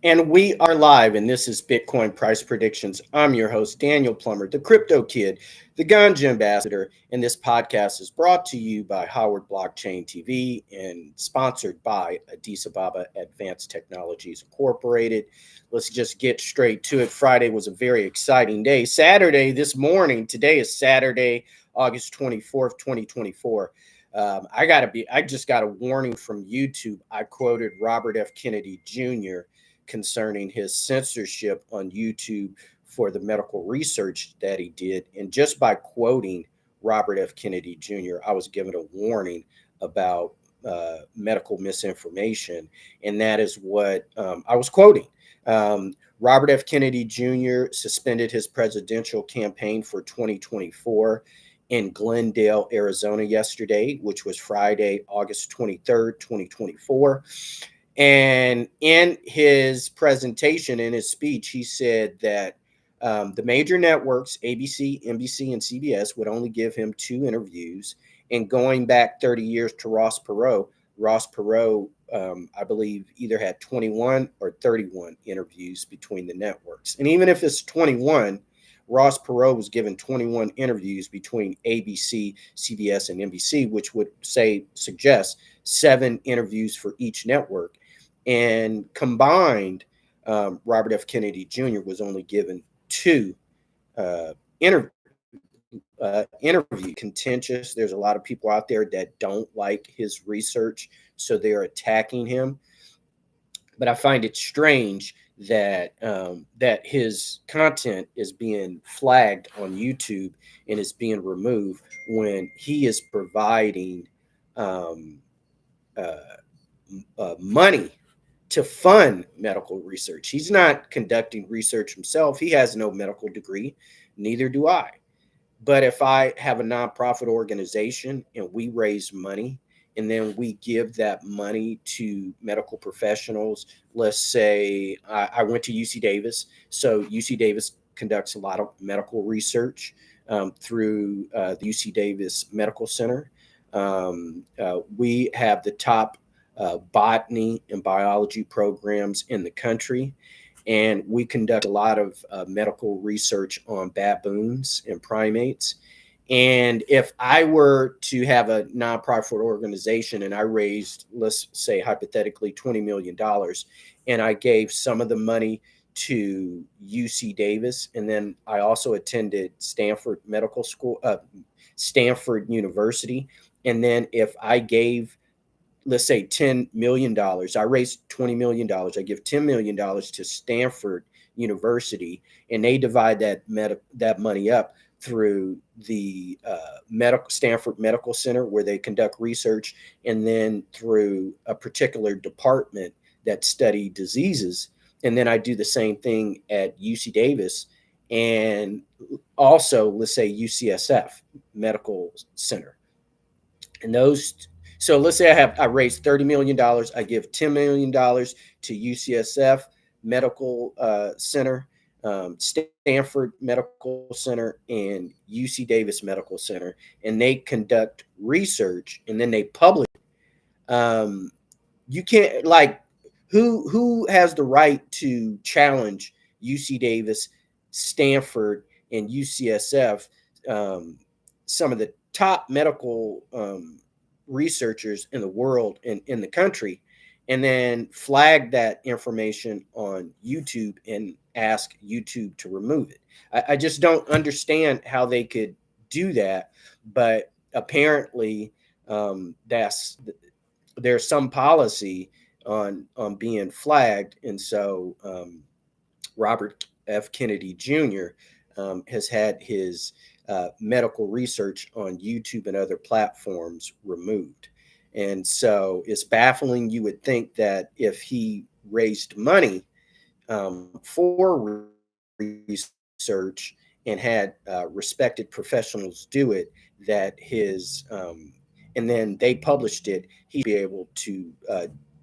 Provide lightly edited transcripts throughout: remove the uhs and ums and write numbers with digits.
And we are live, and this is Bitcoin Price Predictions. I'm your host, Daniel Plummer, the Crypto Kid, the Ganja Ambassador, and this podcast is brought to you by Howard Blockchain TV and sponsored by Addis Ababa Advanced Technologies Incorporated. Let's just get straight to it. Friday was a very exciting day. Saturday, this morning, today is Saturday, August 24th, 2024. I just got a warning from YouTube. I quoted Robert F. Kennedy Jr. concerning his censorship on YouTube for the medical research that he did. And just by quoting Robert F. Kennedy Jr., I was given a warning about medical misinformation. And that is what I was quoting. Robert F. Kennedy Jr. suspended his presidential campaign for 2024 in Glendale, Arizona yesterday, which was Friday, August 23rd, 2024. And in his presentation, in his speech, he said that the major networks, ABC, NBC, and CBS, would only give him 2 interviews. And going back 30 years to Ross Perot, I believe, either had 21 or 31 interviews between the networks. And even if it's 21, Ross Perot was given 21 interviews between ABC, CBS, and NBC, which would suggest 7 interviews for each network. And combined, Robert F. Kennedy Jr. was only given 2 uh, interviews. Interview contentious. There's a lot of people out there that don't like his research, so they're attacking him. But I find it strange that his content is being flagged on YouTube and is being removed when he is providing um, uh, money to fund medical research. He's not conducting research himself. He has no medical degree, neither do I. But if I have a nonprofit organization and we raise money and then we give that money to medical professionals, let's say I went to UC Davis. So UC Davis conducts a lot of medical research through the UC Davis Medical Center. We have the top botany and biology programs in the country. And we conduct a lot of medical research on baboons and primates. And if I were to have a nonprofit organization and I raised, let's say hypothetically, $20 million, and I gave some of the money to UC Davis, and then I also attended Stanford Medical School, Stanford University, and then if I gave, let's say, $10 million, I raised $20 million, I give $10 million to Stanford University, and they divide that money up through the Stanford Medical Center where they conduct research, and then through a particular department that study diseases. And then I do the same thing at UC Davis, and also, let's say, UCSF Medical Center. And those, so let's say I raised $30 million. I give $10 million to UCSF Medical Center, Stanford Medical Center, and UC Davis Medical Center, and they conduct research and then they publish. Um, you can't, like, who has the right to challenge UC Davis, Stanford, and UCSF, um, some of the top medical researchers in the world and in the country, and then flag that information on YouTube and ask YouTube to remove it? I just don't understand how they could do that, but apparently that's there's some policy on being flagged, and so Robert F. Kennedy Jr. Has had his medical research on YouTube and other platforms removed. And so it's baffling. You would think that if he raised money for research and had respected professionals do it, that and then they published it, he'd be able to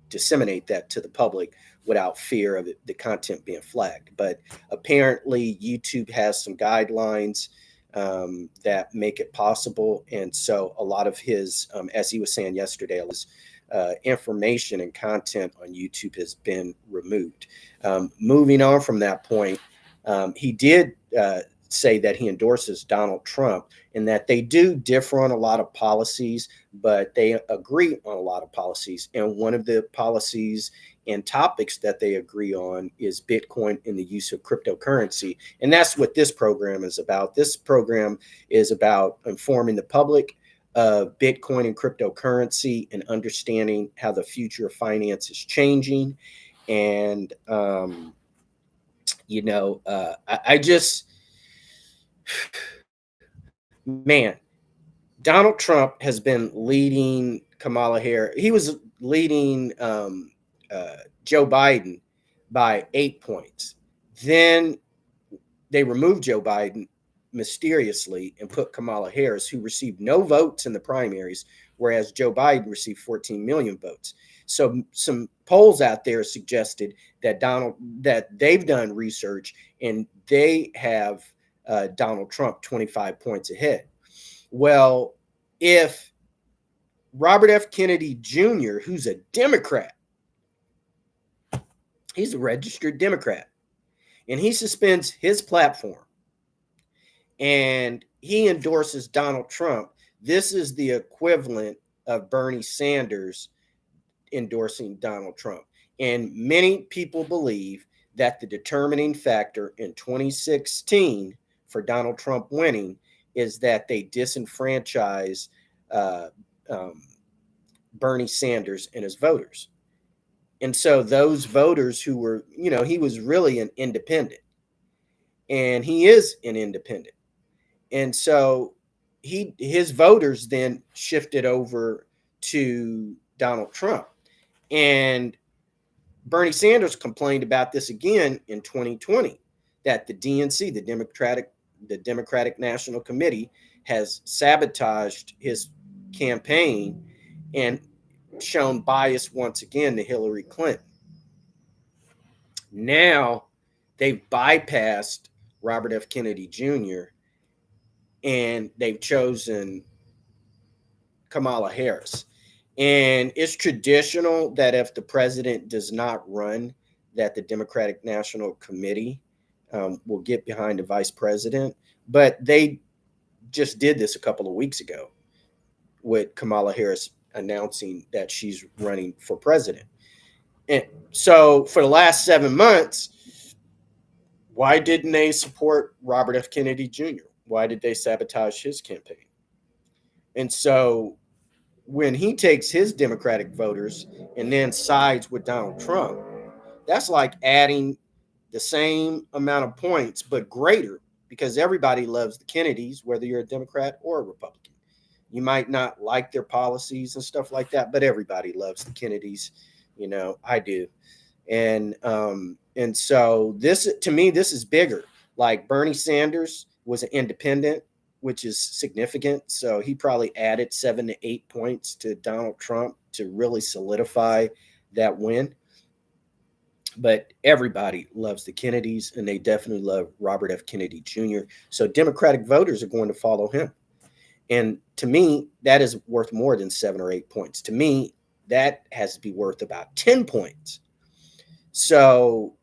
disseminate that to the public without fear of the content being flagged. But apparently, YouTube has some guidelines that make it possible. And so a lot of his, as he was saying yesterday, information and content on YouTube has been removed. Moving on from that point, he did say that he endorses Donald Trump and that they do differ on a lot of policies, but they agree on a lot of policies. And one of the policies and topics that they agree on is Bitcoin and the use of cryptocurrency. And that's what this program is about. This program is about informing the public of Bitcoin and cryptocurrency and understanding how the future of finance is changing. And, I just, man, Donald Trump has been leading Kamala Harris. He was leading Joe Biden by 8 points. Then they removed Joe Biden mysteriously and put Kamala Harris, who received no votes in the primaries, whereas Joe Biden received 14 million votes. So some polls out there suggested that they've done research and they have Donald Trump 25 points ahead. Well, if Robert F. Kennedy Jr., who's a Democrat, he's a registered Democrat, and he suspends his platform and he endorses Donald Trump, this is the equivalent of Bernie Sanders endorsing Donald Trump. And many people believe that the determining factor in 2016 for Donald Trump winning is that they disenfranchise Bernie Sanders and his voters. And so those voters who were, he was really an independent, and he is an independent. And so his voters then shifted over to Donald Trump. And Bernie Sanders complained about this again in 2020, that the DNC, the Democratic National Committee, has sabotaged his campaign and shown bias once again to Hillary Clinton. Now they've bypassed Robert F. Kennedy Jr. and they've chosen Kamala Harris. And it's traditional that if the president does not run, that the Democratic National Committee will get behind the vice president. But they just did this a couple of weeks ago with Kamala Harris announcing that she's running for president. And so for the last 7 months, why didn't they support Robert F. Kennedy Jr.? Why did they sabotage his campaign? And so when he takes his Democratic voters and then sides with Donald Trump, that's like adding the same amount of points, but greater, because everybody loves the Kennedys, whether you're a Democrat or a Republican. You might not like their policies and stuff like that, but everybody loves the Kennedys. I do. And so this, to me, this is bigger. Like Bernie Sanders was an independent, which is significant. So he probably added 7 to 8 points to Donald Trump to really solidify that win. But everybody loves the Kennedys, and they definitely love Robert F. Kennedy Jr. So Democratic voters are going to follow him. And to me, that is worth more than 7 or 8 points. To me, that has to be worth about 10 points. So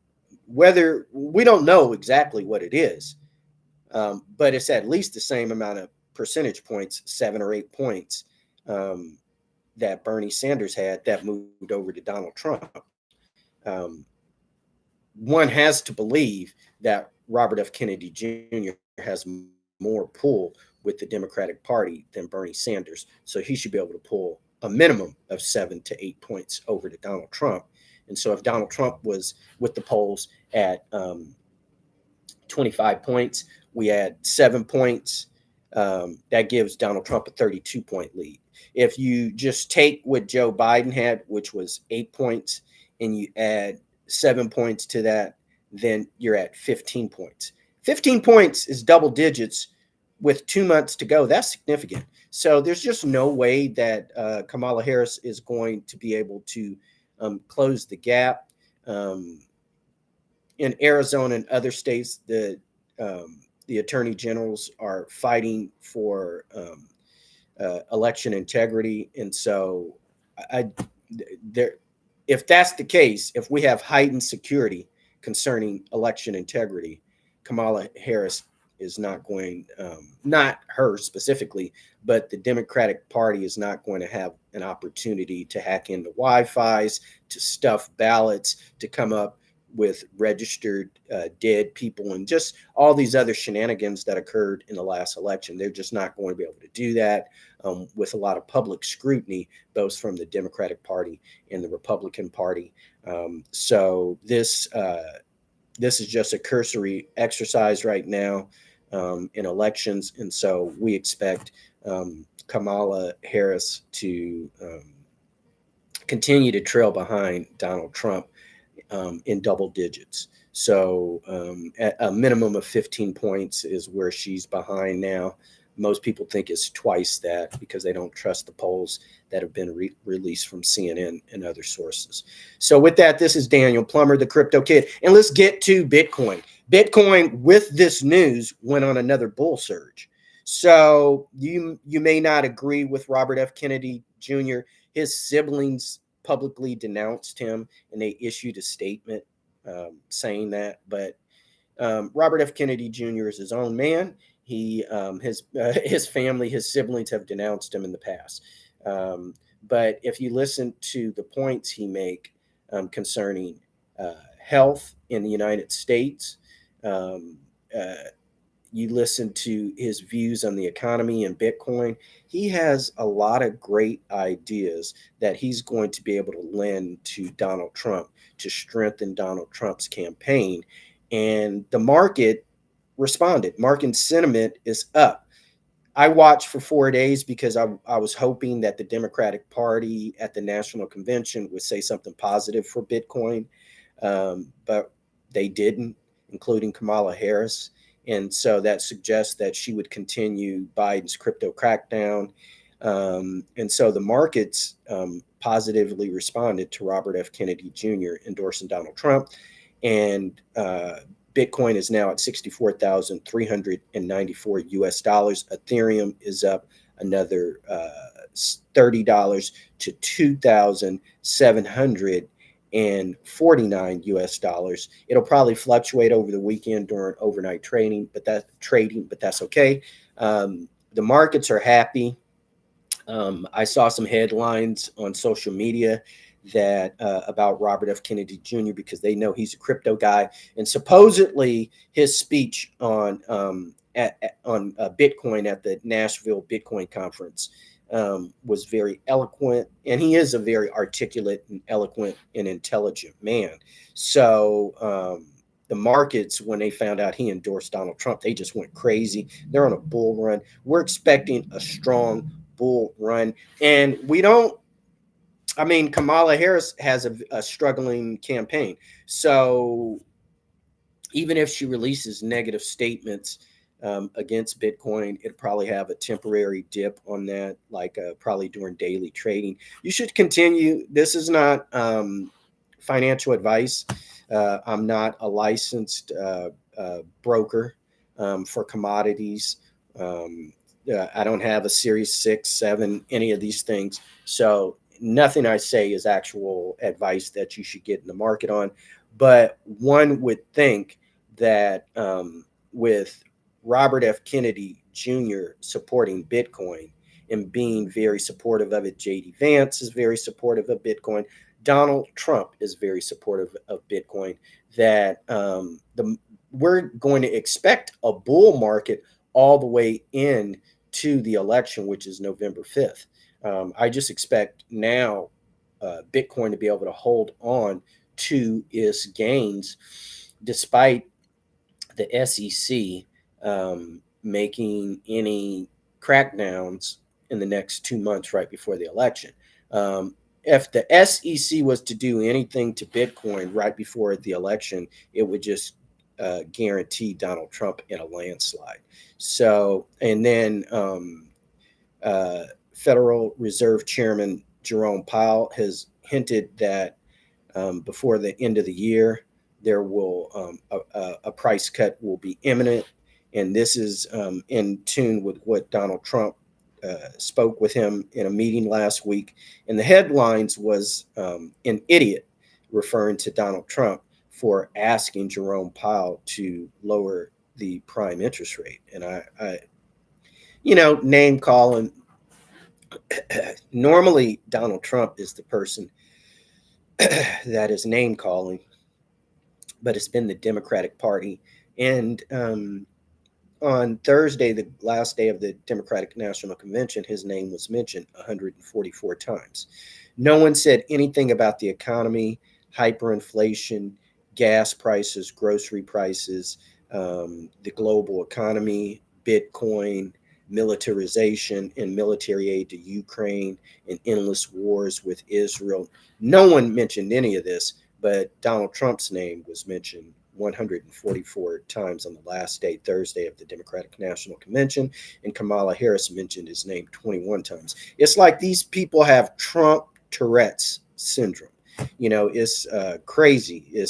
whether we don't know exactly what it is, but it's at least the same amount of percentage points, 7 or 8 points, that Bernie Sanders had that moved over to Donald Trump. One has to believe that Robert F. Kennedy Jr. has more pull with the Democratic Party than Bernie Sanders. So he should be able to pull a minimum of 7 to 8 points over to Donald Trump. And so if Donald Trump was with the polls at 25 points, we add 7 points. That gives Donald Trump a 32-point lead. If you just take what Joe Biden had, which was 8 points, and you add 7 points to that, then you're at 15 points. 15 points is double digits with 2 months to go. That's significant. So there's just no way that Kamala Harris is going to be able to close the gap. In Arizona and other states, the attorney generals are fighting for election integrity, and so there, if that's the case, if we have heightened security concerning election integrity, Kamala Harris is not going, not her specifically, but the Democratic Party is not going to have an opportunity to hack into Wi-Fi's, to stuff ballots, to come up with registered dead people, and just all these other shenanigans that occurred in the last election. They're just not going to be able to do that with a lot of public scrutiny, both from the Democratic Party and the Republican Party. So this is just a cursory exercise right now in elections, and so we expect Kamala Harris to continue to trail behind Donald Trump in double digits. So at a minimum of 15 points is where she's behind now. Most people think it's twice that because they don't trust the polls that have been released from CNN and other sources. So with that, this is Daniel Plummer, the Crypto Kid. And let's get to Bitcoin. Bitcoin, with this news, went on another bull surge. So you may not agree with Robert F. Kennedy Jr. His siblings publicly denounced him, and they issued a statement saying that. But Robert F. Kennedy Jr. is his own man. He, his family, his siblings have denounced him in the past. But if you listen to the points he make concerning health in the United States, you listen to his views on the economy and Bitcoin, he has a lot of great ideas that he's going to be able to lend to Donald Trump to strengthen Donald Trump's campaign. And the market responded. Market sentiment is up. I watched for 4 days because I was hoping that the Democratic Party at the National Convention would say something positive for Bitcoin, but they didn't, including Kamala Harris. And so that suggests that she would continue Biden's crypto crackdown. And so the markets positively responded to Robert F. Kennedy Jr. endorsing Donald Trump. And Bitcoin is now at 64,394 US dollars. Ethereum is up another $30 to 2,749 US dollars. It'll probably fluctuate over the weekend during overnight trading, but that's okay. The markets are happy. I saw some headlines on social media that about Robert F. Kennedy Jr. because they know he's a crypto guy, and supposedly his speech on Bitcoin at the Nashville Bitcoin conference was very eloquent, and he is a very articulate and eloquent and intelligent man. So the markets, when they found out he endorsed Donald Trump, they just went crazy. They're on a bull run. We're expecting a strong bull run, and we don't. I mean, Kamala Harris has a struggling campaign. So even if she releases negative statements against Bitcoin, it'll probably have a temporary dip on that, like probably during daily trading. You should continue. This is not financial advice. I'm not a licensed broker for commodities. I don't have a Series 6, 7, any of these things. So nothing I say is actual advice that you should get in the market on. But one would think that with Robert F. Kennedy Jr. supporting Bitcoin and being very supportive of it, J.D. Vance is very supportive of Bitcoin, Donald Trump is very supportive of Bitcoin, that we're going to expect a bull market all the way in to the election, which is November 5th. I just expect now Bitcoin to be able to hold on to its gains despite the SEC making any crackdowns in the next 2 months right before the election. If the SEC was to do anything to Bitcoin right before the election, it would just guarantee Donald Trump in a landslide. So, and then Federal Reserve Chairman Jerome Powell has hinted that before the end of the year, there will a price cut will be imminent, and this is in tune with what Donald Trump spoke with him in a meeting last week, and the headlines was an idiot referring to Donald Trump for asking Jerome Powell to lower the prime interest rate. And name calling. Normally, Donald Trump is the person that is name calling, but it's been the Democratic Party. And on Thursday, the last day of the Democratic National Convention, his name was mentioned 144 times. No one said anything about the economy, hyperinflation, gas prices, grocery prices, the global economy, Bitcoin, militarization and military aid to Ukraine, and endless wars with Israel. No one mentioned any of this, but Donald Trump's name was mentioned 144 times on the last day, Thursday, of the Democratic National Convention, and Kamala Harris mentioned his name 21 times. It's like these people have Trump Tourette's syndrome. It's crazy.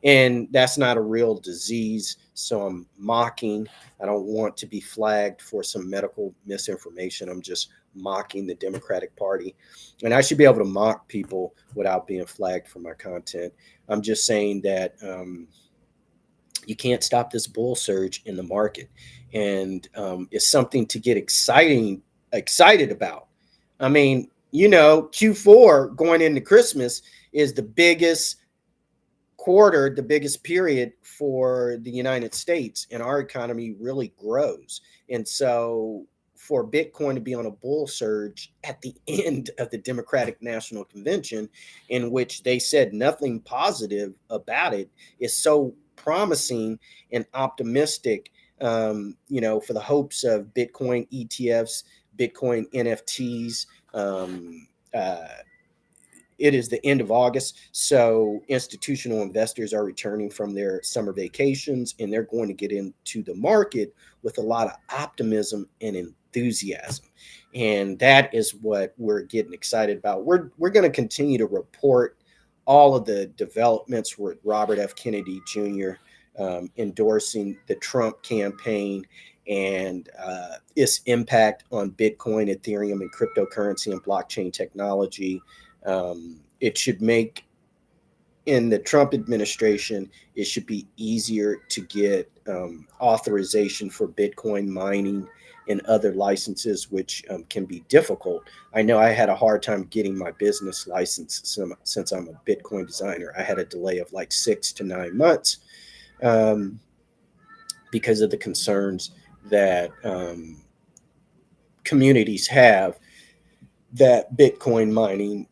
And that's not a real disease. So I'm mocking. I don't want to be flagged for some medical misinformation. I'm just mocking the Democratic Party. And I should be able to mock people without being flagged for my content. I'm just saying that you can't stop this bull surge in the market. And it's something to get excited about. I mean, Q4 going into Christmas is the biggest quarter, the biggest period for the United States, and our economy really grows. And so for Bitcoin to be on a bull surge at the end of the Democratic National Convention, in which they said nothing positive about it, is so promising and optimistic, for the hopes of Bitcoin ETFs, Bitcoin NFTs. It is the end of August, so institutional investors are returning from their summer vacations, and they're going to get into the market with a lot of optimism and enthusiasm. And that is what we're getting excited about. We're going to continue to report all of the developments with Robert F. Kennedy Jr. Endorsing the Trump campaign and its impact on Bitcoin, Ethereum, and cryptocurrency and blockchain technology. It should make, in the Trump administration, it should be easier to get authorization for Bitcoin mining and other licenses, which can be difficult. I know I had a hard time getting my business license since I'm a Bitcoin designer. I had a delay of like 6 to 9 months because of the concerns that communities have that Bitcoin mining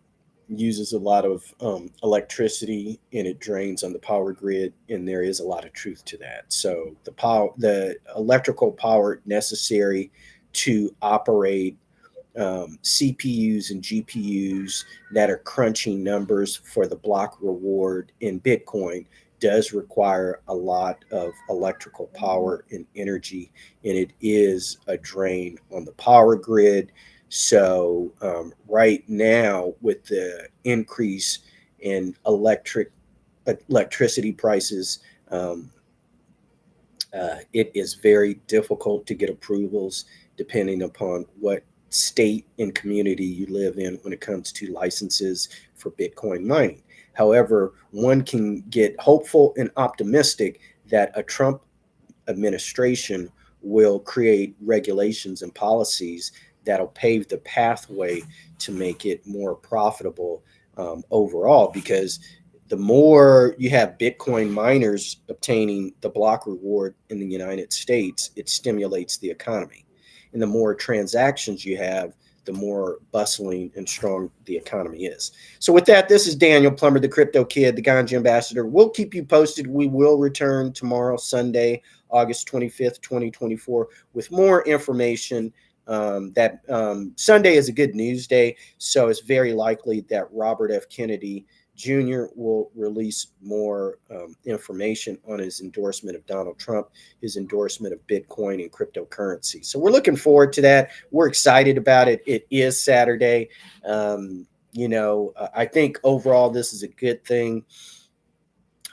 uses a lot of electricity and it drains on the power grid, and there is a lot of truth to that. So the electrical power necessary to operate CPUs and GPUs that are crunching numbers for the block reward in Bitcoin does require a lot of electrical power and energy, and it is a drain on the power grid. So right now, with the increase in electricity prices, it is very difficult to get approvals depending upon what state and community you live in when it comes to licenses for Bitcoin mining. However, one can get hopeful and optimistic that a Trump administration will create regulations and policies that'll pave the pathway to make it more profitable overall, because the more you have Bitcoin miners obtaining the block reward in the United States, it stimulates the economy. And the more transactions you have, the more bustling and strong the economy is. So with that, this is Daniel Plummer, the Crypto Kid, the Ganja Ambassador. We'll keep you posted. We will return tomorrow, Sunday, August 25th, 2024, with more information. Sunday is a good news day, so it's very likely that Robert F. Kennedy Jr. will release more information on his endorsement of Donald Trump, his endorsement of Bitcoin and cryptocurrency. So we're looking forward to that. We're excited about it. It is Saturday. I think overall this is a good thing.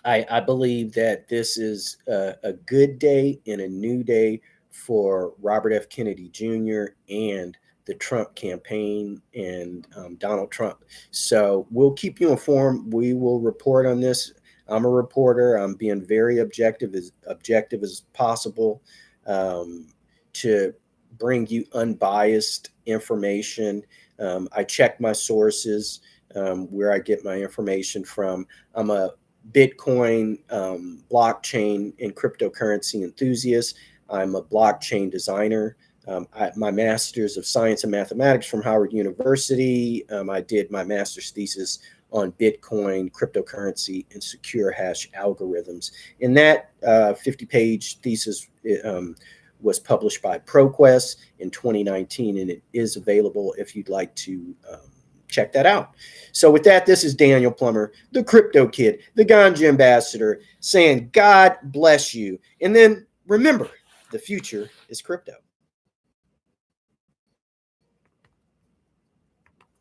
I believe that this is a good day and a new day for Robert F. Kennedy Jr. and the Trump campaign and Donald Trump. So we'll keep you informed. We will report on this. I'm a reporter. I'm being very objective as possible, to bring you unbiased information. I check my sources, where I get my information from. I'm a Bitcoin, blockchain, and cryptocurrency enthusiast. I'm a blockchain designer. My master's of science and mathematics from Howard University. I did my master's thesis on Bitcoin, cryptocurrency, and secure hash algorithms. And that 50-page thesis was published by ProQuest in 2019, and it is available if you'd like to check that out. So with that, this is Daniel Plummer, the Crypto Kid, the Ganja Ambassador, saying God bless you. And then remember, the future is crypto.